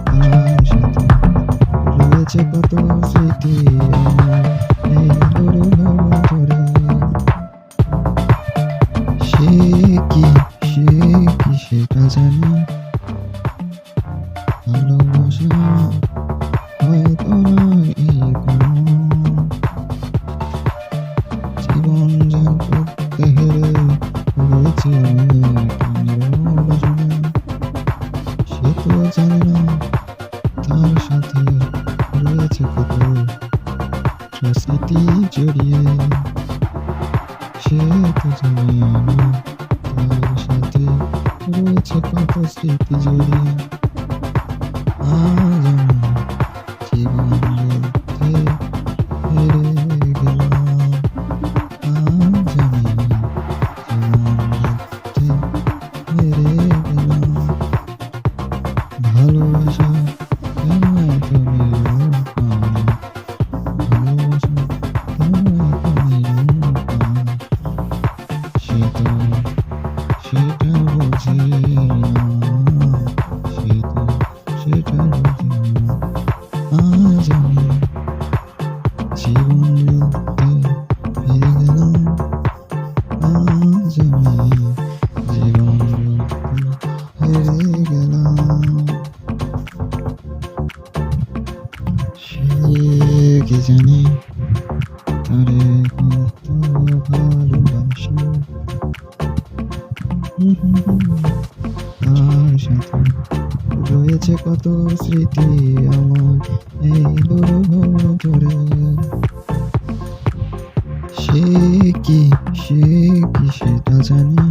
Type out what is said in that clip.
তার সাথে রয়েছে কত স্মৃতি আমার এই দুরূহ অন্তরে। সে কি সে কি সেটা জানি, ভালোবাসা হয়তো নয় এই কোনো, জীবন যা করতে হেরে রয়েছে অনেক নিরবসনা। সে তো জানে না তার সাথে রয়েছে কত স্মৃতি জড়িয়ে। সে তো জানে না তার সাথে রয়েছে কত স্মৃতি জড়িয়ে। আজ আমি জীবন যুদ্ধে হেরে গেলাম। আজ আমি জীবন যুদ্ধে হেরে গেলাম। ভালোবাসা কেন এত নিরূপণ, ভালোবাসা কেন এত নিরূপণ। সে তো সেটা বোঝে না, সে তো সেটা বোঝে না। আজ আমি জীবন যুদ্ধে হেরে গেলাম। আজ আমি জীবন যুদ্ধে হেরে গেলাম। সে কি জানে তারে কত ভালোবাসি। তার সাথে রয়েছে কত স্মৃতি আমার এই দুরূহ অন্তরে। সে কি সেটা জানি,